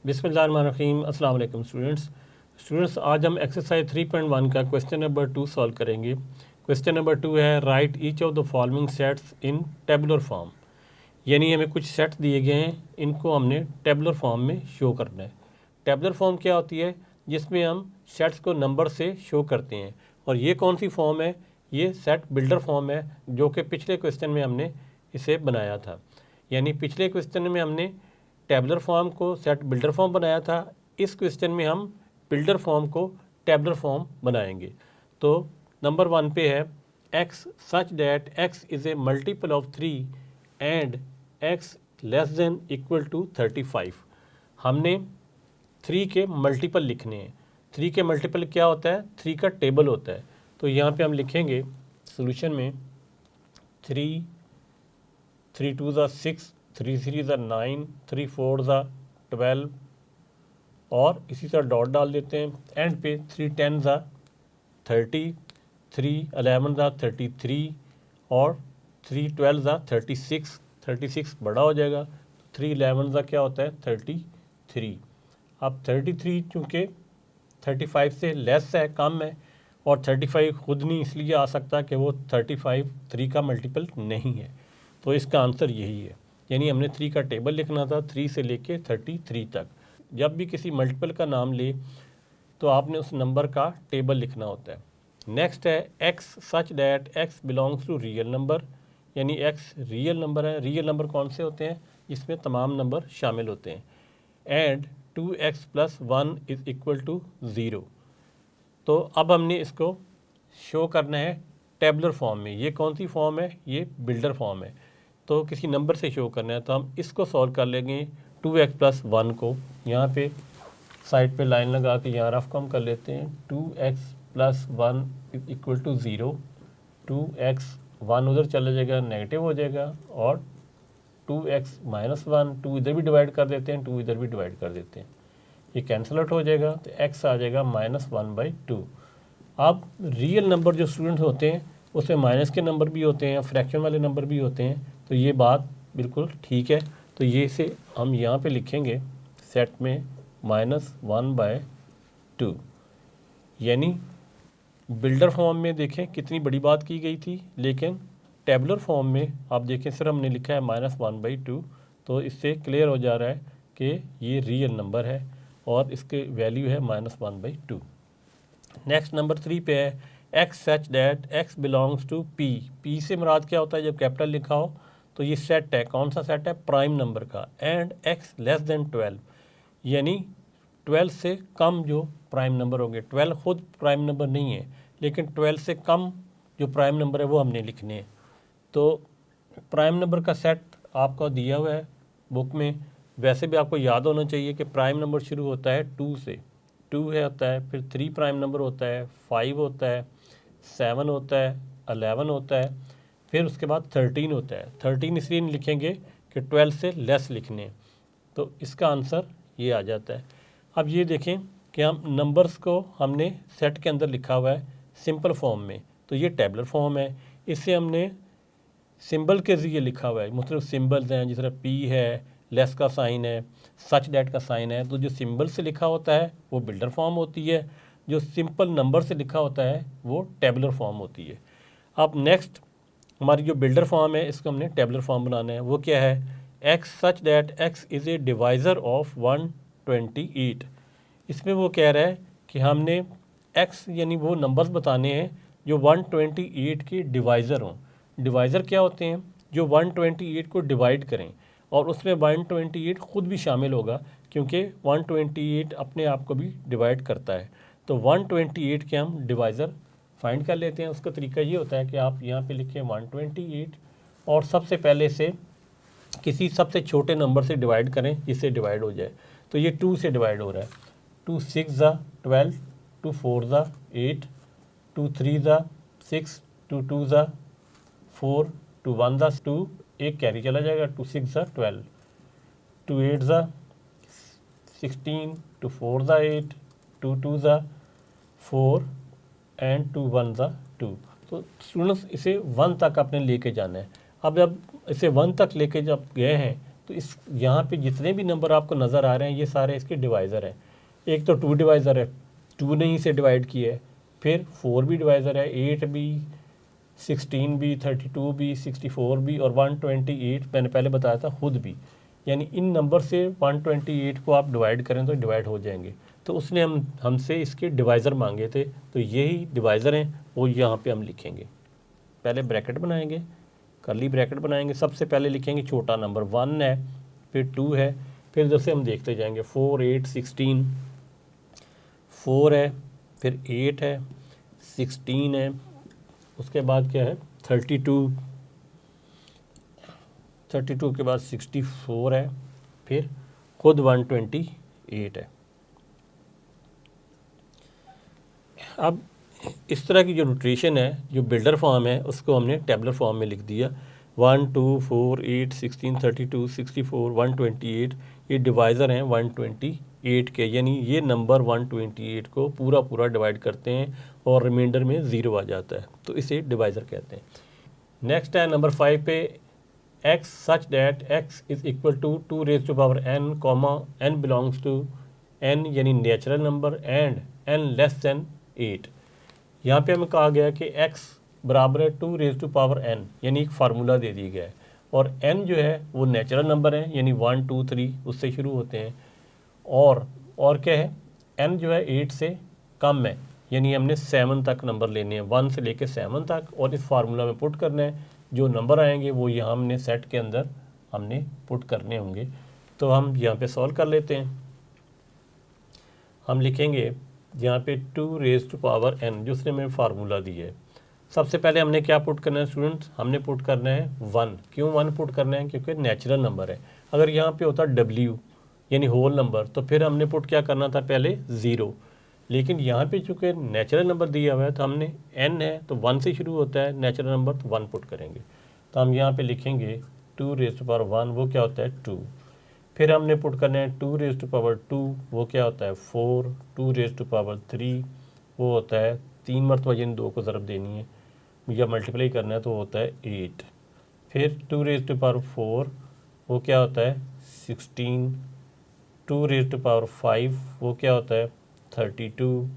बिस्मिल्लाहिर्रहमानिर्रहीम। अस्सलाम वालेकुम स्टूडेंट्स, आज हम एक्सरसाइज 3.1 का क्वेश्चन नंबर 2 सॉल्व करेंगे। क्वेश्चन नंबर 2 है right each of the following sets in tabular form. यानी हमें कुछ सेट दिए गए हैं, इनको हमने टेबुलर फॉर्म में शो करना है। टेबुलर फॉर्म क्या होती है? जिसमें हम सेट्स को नंबर से शो करते हैं। और ये कौन सी फॉर्म है? ये सेट बिल्डर फॉर्म है, जो कि पिछले क्वेश्चन में हमने इसे बनाया था। यानी पिछले क्वेश्चन में हमने टेबुलर फॉर्म को सेट बिल्डर फॉर्म बनाया था। इस क्वेश्चन में हम बिल्डर फॉर्म को टेबुलर फॉर्म बनाएंगे। तो नंबर 1 पे है x such that x is a multiple of 3 and x less than equal to 35। हमने 3 के मल्टीपल लिखने हैं। 3 के मल्टीपल क्या होता है? 3 का टेबल होता है। तो यहाँ पे हम लिखेंगे सोल्यूशन में 3 3 2 ज़ा 6 3 3 ज़ा 9 3 4 ज़ा 12 और इसी तरह डॉट डाल देते हैं एंड पे 3 10 ज़ा 30 3 11 ज़ा 33 और 3 12 ज़ा 36 36 बड़ा हो जाएगा। 3 11 ज़ा क्या होता है? 33। अब 33 चूँकि 35 से लेस है, कम है, और 35 खुद नहीं इसलिए आ सकता कि वो 35 3 का मल्टीपल नहीं है। तो इसका आंसर यही है। यानी हमने 3 का टेबल लिखना था 3 से लेके 33 तक। जब भी किसी मल्टीपल का नाम ले तो आपने उस नंबर का टेबल लिखना होता है। नेक्स्ट है x such that x belongs to real number. यानी x रियल नंबर है। रियल नंबर कौन से होते हैं? जिसमें तमाम नंबर शामिल होते हैं। And 2x + 1 is equal to 0। तो अब हमने इसको शो करना है टेबुलर फॉर्म में। ये कौन सी फॉर्म है? ये बिल्डर फॉर्म है। तो किसी नंबर से शो करना है, तो हम इसको सॉल्व कर लेंगे 2x + 1 को। यहाँ पे साइड पे लाइन लगा के यहाँ रफ कम कर लेते हैं। 2x + 1 is equal to 0। 2x 1 उधर चला जाएगा, नेगेटिव हो जाएगा, और 2x - 1 2 इधर भी डिवाइड कर देते हैं, 2 इधर भी डिवाइड कर देते हैं, ये कैंसिल आउट हो जाएगा। तो x आ जाएगा -1/2। अब रियल नंबर जो स्टूडेंट्स होते हैं उसमें माइनस के नंबर भी होते हैं, फ्रैक्शन वाले नंबर भी होते हैं। तो ये बात बिल्कुल ठीक है। तो ये से हम यहाँ पे लिखेंगे सेट में -1/2। यानी बिल्डर फॉर्म में देखें कितनी बड़ी बात की गई थी, लेकिन टेबुलर फॉर्म में आप देखें सिर्फ हमने लिखा है -1/2। तो इससे क्लियर हो जा रहा है कि ये रियल नंबर है और इसके वैल्यू है -1/2। नेक्स्ट नंबर 3 पे है x such that x belongs to p। p से मुराद क्या होता है? जब कैपिटल लिखा हो तो ये सेट है। कौन सा सेट है? प्राइम नंबर का। एंड x लेस देन 12, यानी 12 से कम जो प्राइम नंबर होंगे। 12 खुद प्राइम नंबर नहीं है, लेकिन 12 से कम जो प्राइम नंबर है वो हमने लिखने हैं। तो प्राइम नंबर का सेट आपको दिया हुआ है बुक में। वैसे भी आपको याद होना चाहिए कि प्राइम नंबर शुरू होता है 2 से। 2 है होता है, फिर 3 प्राइम नंबर होता है, 5 होता है, 7 होता है, 11 होता है, फिर उसके बाद 13 होता है। 13 इसलिए नहीं लिखेंगे कि 12 से लेस लिखने। तो इसका आंसर ये आ जाता है। अब ये देखें कि हम नंबर्स को हमने सेट के अंदर लिखा हुआ है सिंपल फॉर्म में। तो ये टेबुलर फॉर्म है। इससे हमने सिंबल के ज़रिए लिखा हुआ है। मुख्तलिफ सिंबल्स हैं, जिस तरह P है, लेस का साइन है, सच डैट का साइन है। तो जो सिंबल से लिखा होता है वो बिल्डर फॉर्म होती है, जो सिंपल नंबर से लिखा होता है वो टेबुलर फॉर्म होती है। अब नेक्स्ट हमारी जो बिल्डर फॉर्म है, इसको हमने टेबुलर फॉर्म बनाना है। वो क्या है? x such that x is A divisor of 128। इसमें वो कह रहा है कि हमने x यानी वो नंबर्स बताने हैं जो 128 के डिवाइज़र हों। डिवाइज़र क्या होते हैं? जो 128 को डिवाइड करें, और उसमें 128 ख़ुद भी शामिल होगा, क्योंकि 128 अपने आप को भी डिवाइड करता है। तो 128 के हम डिवाइज़र फाइंड कर लेते हैं। उसका तरीका ये होता है कि आप यहाँ पे लिखें 128 और सबसे पहले से किसी सबसे छोटे नंबर से डिवाइड करें जिससे डिवाइड हो जाए। तो ये 2 से डिवाइड हो रहा है। 2 6 ज़ा 12, 2 4 ज़ा 8, 2 3 ज़ा 6, 2 2 ज़ा 4, 2 1 ज़ा 2, एक कैरी चला जाएगा, 2 6 ज़ा 12, 2 8 ज़ा 16, 2 4 ज़ा 8, 2 2 ज़ा 4 एंड 2 1 ज़ा 2। तो स्टूडेंट्स इसे 1 तक आपने लेके जाना है। अब जब इसे 1 तक लेके जब गए हैं तो इस यहाँ पे जितने भी नंबर आपको नज़र आ रहे हैं ये सारे इसके डिवाइज़र हैं। एक तो 2 डिवाइज़र है, 2 ने ही से डिवाइड किया है, फिर 4 भी डिवाइज़र है, 8 भी, 16 भी, 32 भी, 64 भी और 128 मैंने पहले बताया था खुद भी। यानी इन नंबर से 128 को आप डिवाइड करें तो डिवाइड हो जाएंगे। तो उसने हमसे इसके डिवाइज़र मांगे थे, तो यही डिवाइज़र हैं वो यहाँ पे हम लिखेंगे। पहले ब्रैकेट बनाएंगे, कर्ली ब्रैकेट बनाएंगे, सबसे पहले लिखेंगे छोटा नंबर 1 है, फिर 2 है, फिर इधर से हम देखते जाएंगे 4, 8, 16, 4 है, फिर 8 है, 16 है, उसके बाद क्या है 32 के बाद 64 है, फिर खुद 128 है। अब इस तरह की जो नोटेशन है, जो बिल्डर फॉर्म है, उसको हमने टेबलर फॉर्म में लिख दिया। 1, 2, 4, 8, 16, 32, 64, 128 ये डिवाइज़र हैं 128 के, यानी ये नंबर 128 को पूरा पूरा डिवाइड करते हैं और रिमाइंडर में 0 आ जाता है, तो इसे डिवाइज़र कहते हैं। नेक्स्ट है नंबर 5 पे, x such that x is equal to 2 raised to power n, n belongs to n यानी natural number and n less than 8। यहाँ पे हमें कहा गया कि x बराबर है 2 रेज टू पावर n, यानी एक फार्मूला दे दिया गया है, और n जो है वो नेचुरल नंबर है, यानी 1, 2, 3 उससे शुरू होते हैं, और क्या है n जो है 8 से कम है, यानी हमने 7 तक नंबर लेने हैं, 1 से लेकर 7 तक, और इस फार्मूला में पुट करना है। जो नंबर आएंगे वो यहाँ हमने सेट के अंदर हमने पुट करने होंगे। तो हम यहाँ पे सॉल्व कर लेते हैं। हम लिखेंगे यहाँ पे 2 रेज टू पावर n, जो उसने हमें फार्मूला दिया है। सबसे पहले हमने क्या पुट करना है स्टूडेंट्स, हमने पुट करना है 1। क्यों 1 पुट करना है? क्योंकि नेचुरल नंबर है। अगर यहाँ पे होता w यानी होल नंबर, तो फिर हमने पुट क्या करना था, पहले 0। लेकिन यहाँ पे चूँकि नेचुरल नंबर दिया हुआ है, तो हमने n है तो 1 से शुरू होता है नेचुरल नंबर, तो 1 पुट करेंगे। तो हम यहाँ पे लिखेंगे 2 रेज टू पावर 1, वो क्या होता है 2। फिर हमने पुट करना है 2 रेज टू पावर 2, वो क्या होता है 4। 2 रेज टू पावर 3 वो होता है 3 मरतबा जिन 2 को ज़रब देनी है या मल्टीप्लाई करना है, तो होता है 8। फिर 2 रेज टू पावर 4 वो क्या होता है 16। 2 रेज टू पावर 5 वो क्या होता है 32।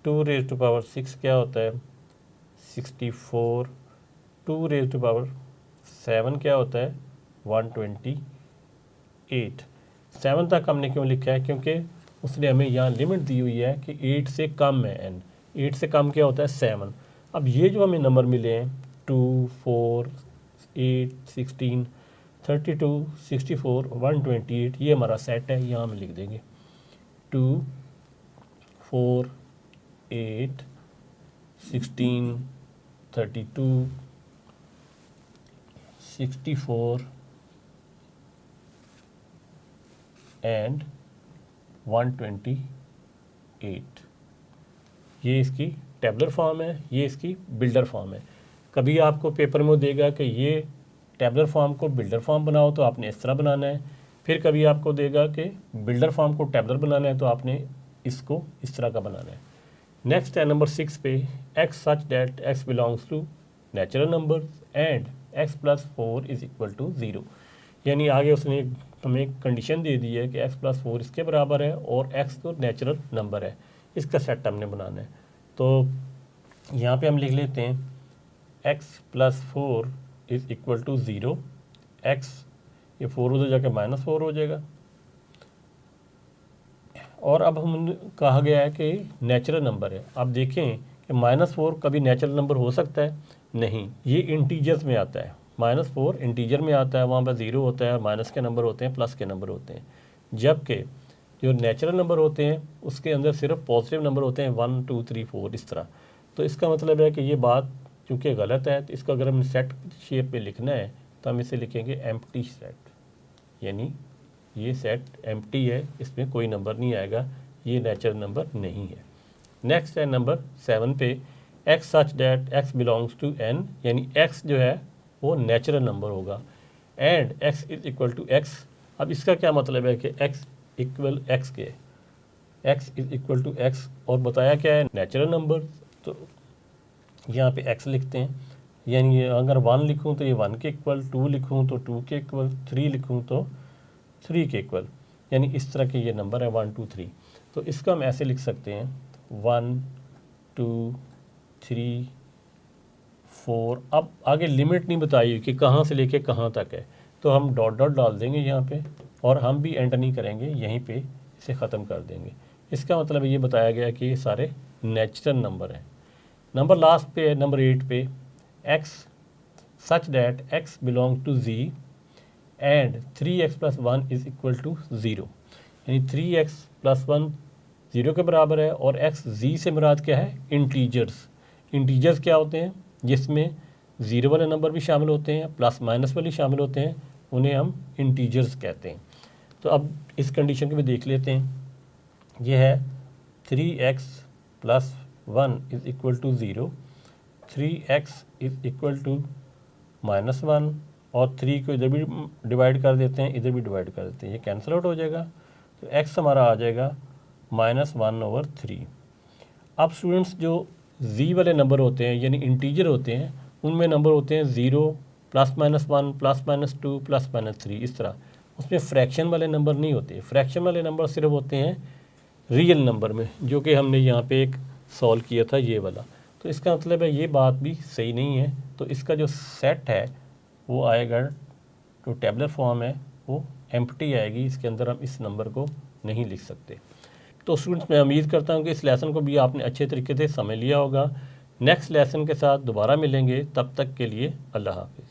2 रेज टू पावर 6 क्या होता है 64। 2 रेज टू पावर 7 क्या होता है 128। 7 तक हमने क्यों लिखा है? क्योंकि उसने हमें यहाँ लिमिट दी हुई है कि 8 से कम है n। 8 से कम क्या होता है 7। अब ये जो हमें नंबर मिले हैं 2, 4, 8, 16, 32, 64, 128, ये हमारा सेट है। यहाँ हम लिख देंगे 2, 4, 8, 16, 32, 64 एंड 128। ये इसकी टेबलर फॉर्म है, ये इसकी बिल्डर फॉर्म है। कभी आपको पेपर में देगा कि ये टेबलर फॉर्म को बिल्डर फॉर्म बनाओ, तो आपने इस तरह बनाना है। फिर कभी आपको देगा कि बिल्डर फॉर्म को टेबलर बनाना है, तो आपने इसको इस तरह का बनाना है। नेक्स्ट है नंबर 6 पे, x such that x belongs to natural number and x plus 4 is equal to 0। यानी आगे उसने हमें एक कंडीशन दे दी है कि x प्लस 4 इसके बराबर है और x तो नेचुरल नंबर है, इसका सेट हमने बनाना है। तो यहाँ पे हम लिख लेते हैं x plus 4 is equal to 0। x ये 4 उधर जाके -4 हो जाएगा। और अब हम कहा गया है कि नेचुरल नंबर है। अब देखें कि -4 कभी नेचुरल नंबर हो सकता है? नहीं, ये इंटीजर्स में आता है। -4 इंटीजर में आता है, वहाँ पर 0 होता है, माइनस के नंबर होते हैं, प्लस के नंबर होते हैं। जबकि जो नेचुरल नंबर होते हैं उसके अंदर सिर्फ पॉजिटिव नंबर होते हैं, 1, 2, 3, 4 इस तरह। तो इसका मतलब है कि ये बात चूँकि गलत है, तो इसको अगर हमें सेट शेप में लिखना है तो हम इसे लिखेंगे एम्प्टी सेट, यानी ये सेट एम्प्टी है, इसमें कोई नंबर नहीं आएगा, ये नेचुरल नंबर नहीं है। नेक्स्ट है नंबर 7 पे, x such that x belongs to n, यानी x जो है वो नेचुरल नंबर होगा and x is equal to x। अब इसका क्या मतलब है कि x इक्वल x के, x is equal to x, और बताया क्या है नेचुरल नंबर, तो यहाँ पे x लिखते हैं। यानी ये अगर 1 लिखूँ तो ये 1 के इक्वल, 2 लिखूँ तो 2 के इक्वल, 3 लिखूँ तो 3 के इक्वल, यानी इस तरह के ये नंबर है 1 2 3। तो इसका हम ऐसे लिख सकते हैं 1 2 3 4। अब आगे लिमिट नहीं बताई हुई कि कहाँ से लेके कहाँ तक है, तो हम डॉट डॉट डाल देंगे यहाँ पे और हम भी एंटर नहीं करेंगे, यहीं पे इसे ख़त्म कर देंगे। इसका मतलब ये बताया गया कि ये सारे नेचुरल नंबर हैं। नंबर लास्ट पे है नंबर 8 पे, x such that x belong to z and 3x plus 1 is equal to 0, यानी 3x प्लस 1 0 के बराबर है और x z से मुराद क्या है, इंटीजर्स। इंटीजर्स क्या होते हैं, जिसमें ज़ीरो वाले नंबर भी शामिल होते हैं, प्लस माइनस वाले शामिल होते हैं, उन्हें हम इंटीजर्स कहते हैं। तो अब इस कंडीशन को भी देख लेते हैं। ये है 3x plus 1 is equal to 0, 3x is equal to -1 और 3 को इधर भी डिवाइड कर देते हैं, इधर भी डिवाइड कर देते हैं, ये कैंसिल आउट हो जाएगा। तो x हमारा आ जाएगा -1/3। अब स्टूडेंट्स जो z वाले नंबर होते हैं यानी इंटीजर होते हैं, उनमें नंबर होते हैं 0 +-1 +-2 +-3, इस तरह। उसमें फ्रैक्शन वाले नंबर नहीं होते। फ्रैक्शन वाले नंबर सिर्फ होते हैं रियल नंबर में, जो कि हमने यहाँ पे एक सॉल्व किया था ये वाला। तो इसका मतलब है ये बात भी सही नहीं है। तो इसका जो सेट है वो आएगा, जो टेबलर फॉर्म है वो एम्प्टी आएगी, इसके अंदर हम इस नंबर को नहीं लिख सकते। तो स्टूडेंट्स मैं उम्मीद करता हूँ कि इस लेसन को भी आपने अच्छे तरीके से समझ लिया होगा। नेक्स्ट लेसन के साथ दोबारा मिलेंगे, तब तक के लिए अल्लाह हाफ़िज़।